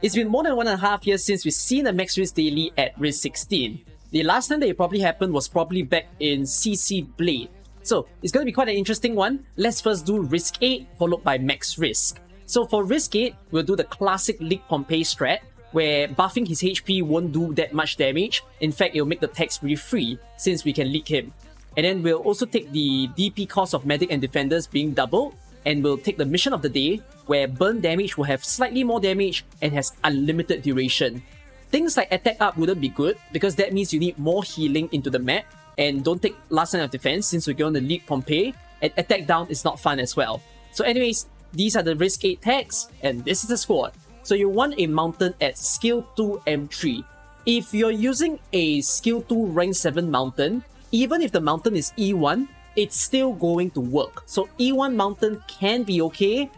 It's been more than 1.5 years since we've seen a Max Risk daily at Risk 16. The last time that it probably happened was probably back in CC Blade. So it's going to be quite an interesting one. Let's first do Risk 8 followed by Max Risk. So for Risk 8, we'll do the classic Leak Pompeii strat, where buffing his HP won't do that much damage. In fact, it'll make the tax really free since we can leak him. And then we'll also take the DP cost of Medic and Defenders being doubled, and we'll take the Mission of the Day, where burn damage will have slightly more damage and has unlimited duration. Things like Attack Up wouldn't be good, because that means you need more healing into the map, and don't take Last Line of Defense since we're going to Leak Pompeii, and Attack Down is not fun as well. So anyways, these are the Risk 8 tags, and this is the squad. So you want a Mountain at Skill 2 M3. If you're using a Skill 2 Rank 7 Mountain, even if the Mountain is E1, it's still going to work. So E1 Mountain can be okay.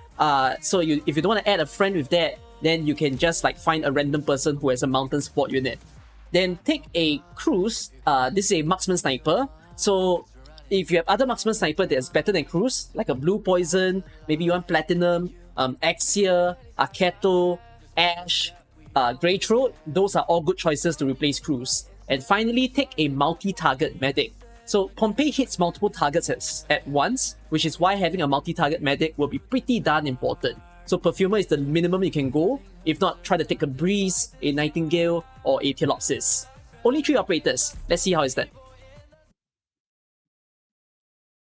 So if you don't want to add a friend with that, then you can just like find a random person who has a Mountain support unit. Then take a Cruise. This is a Marksman Sniper. So if you have other Marksman Sniper that's better than Cruise, like a Blue Poison, maybe you want Platinum, Axia, Aketo, Ash, Grey Throat, those are all good choices to replace Cruise. And finally, take a multi-target Medic. So Pompeii hits multiple targets at once, which is why having a multi-target Medic will be pretty darn important. So Perfumer is the minimum you can go. If not, try to take a Breeze, a Nightingale, or a Telopsis. Only 3 operators. Let's see how it's done.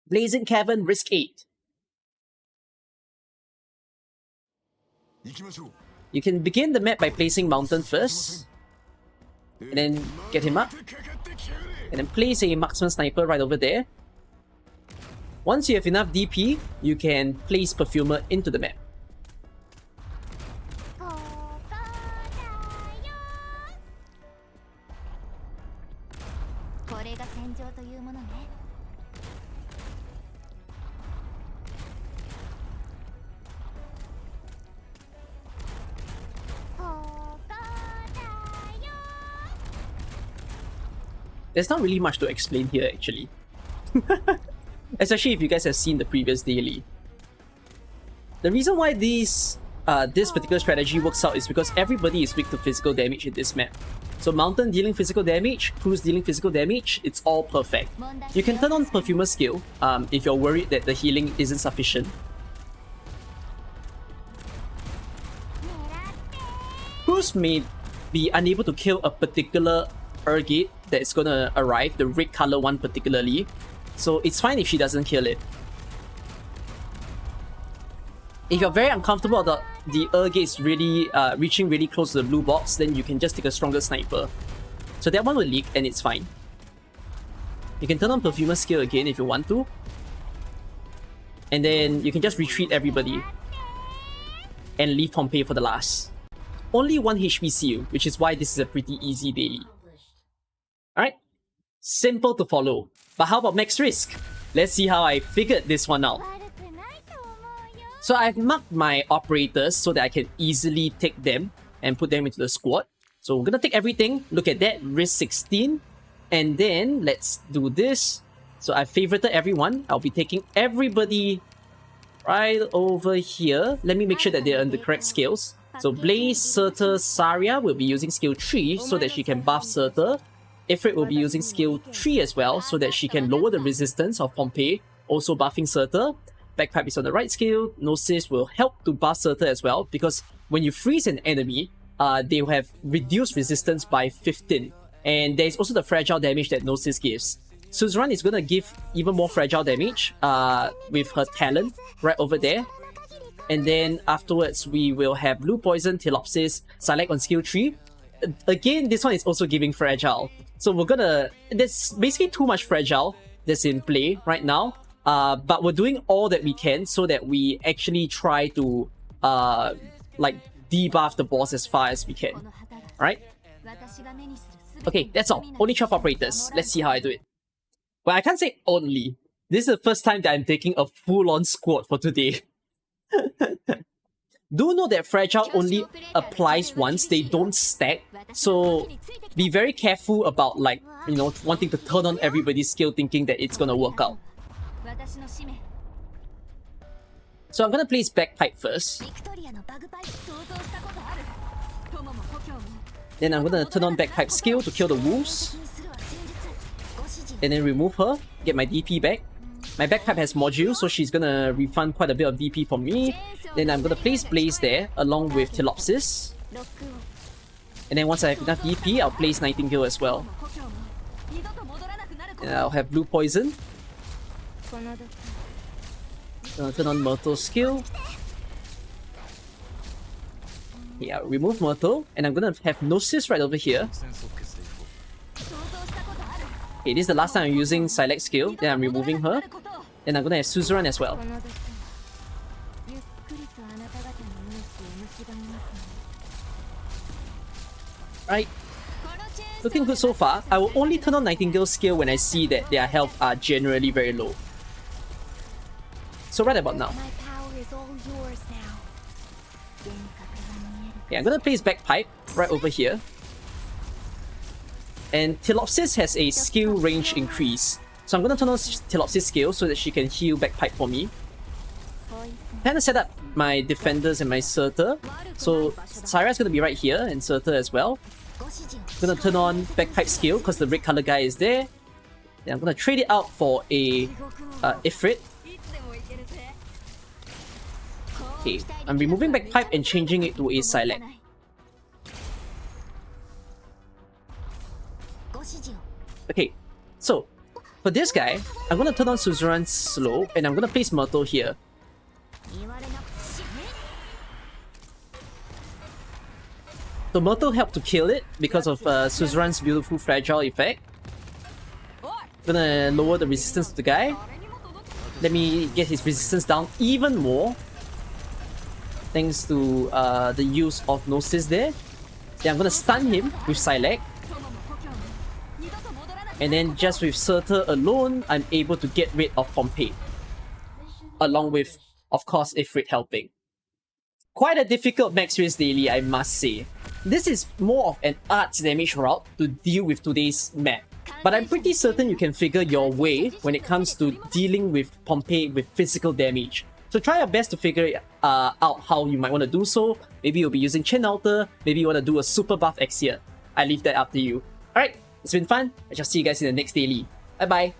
Blazing Cavern, Risk 8. You can begin the map by placing Mountain first, and then get him up, and then place a Marksman Sniper right over there. Once you have enough DP, you can place Perfumer into the map. There's not really much to explain here actually. Especially if you guys have seen the previous daily. The reason why this particular strategy works out is because everybody is weak to physical damage in this map. So Mountain dealing physical damage, Cruise dealing physical damage, it's all perfect. You can turn on Perfumer skill if you're worried that the healing isn't sufficient. Cruise may be unable to kill a particular Urgate that is gonna arrive, the red color one particularly. So it's fine if she doesn't kill it. If you're very uncomfortable about the Urgates really reaching really close to the blue box, then you can just take a stronger sniper. So that one will leak and it's fine. You can turn on Perfumer skill again if you want to. And then you can just retreat everybody. And leave Pompeii for the last. Only 1 HP seal, which is why this is a pretty easy daily. Alright, simple to follow. But how about Max Risk? Let's see how I figured this one out. So I've marked my operators so that I can easily take them and put them into the squad. So we're gonna take everything, look at that, Risk 16. And then let's do this. So I've favorited everyone. I'll be taking everybody right over here. Let me make sure that they're on the correct skills. So Blaze, Surtur, Saria will be using skill 3 so that she can buff Surtur. Ifrit will be using skill 3 as well so that she can lower the resistance of Pompeii, also buffing Surtur. Bagpipe is on the right skill. Gnosis will help to buff Surtur as well because when you freeze an enemy, they will have reduced resistance by 15. And there is also the fragile damage that Gnosis gives. Suzerain is going to give even more fragile damage with her talent right over there. And then afterwards, we will have Blue Poison, Telopsis, Select on skill 3. Again, this one is also giving fragile. So we're gonna... There's basically too much fragile that's in play right now. But we're doing all that we can so that we actually try to like debuff the boss as far as we can. Alright? Okay, that's all. Only 12 operators. Let's see how I do it. Well, I can't say only. This is the first time that I'm taking a full-on squad for today. Do know that fragile only applies once, they don't stack. So be very careful about like, you know, wanting to turn on everybody's skill thinking that it's gonna work out. So I'm gonna place Bagpipe first. Then I'm gonna turn on Bagpipe skill to kill the wolves. And then remove her, get my DP back. My Bagpipe has module, so she's gonna refund quite a bit of DP from me. Then I'm gonna place Blaze there, along with Telopsis. And then once I have enough DP, I'll place Nightingale as well. And I'll have Blue Poison. I'll turn on Myrtle's skill. Yeah, remove Myrtle, and I'm gonna have Gnosis right over here. Okay, this is the last time I'm using Silex skill, then I'm removing her. Then I'm gonna have Suzerain as well. Right. Looking good so far. I will only turn on Nightingale's skill when I see that their health are generally very low. So right about now. Yeah, I'm gonna place Bagpipe right over here. And Telopsis has a skill range increase. So I'm gonna turn on Telopsis skill so that she can heal Bagpipe for me. Kinda set up my defenders and my Surtur. So Syra's gonna be right here and Surtur as well. I'm gonna turn on Bagpipe skill because the red color guy is there. Then I'm gonna trade it out for a Ifrit. Okay, I'm removing Bagpipe and changing it to a Silex. Okay, so for this guy, I'm gonna turn on Suzerain's slow and I'm gonna place Myrtle here. So Myrtle helped to kill it because of Suzerain's beautiful fragile effect. Gonna lower the resistance to the guy. Let me get his resistance down even more. Thanks to the use of Gnosis there. Then I'm gonna stun him with Silex. And then just with Surtur alone, I'm able to get rid of Pompeii. Along with, of course, Ifrit helping. Quite a difficult Max Race daily, I must say. This is more of an arts damage route to deal with today's map. But I'm pretty certain you can figure your way when it comes to dealing with Pompeii with physical damage. So try your best to figure out how you might want to do so. Maybe you'll be using Chen Altar, maybe you want to do a super buff Exia. I leave that up to you. Alright, it's been fun. I shall see you guys in the next daily. Bye bye.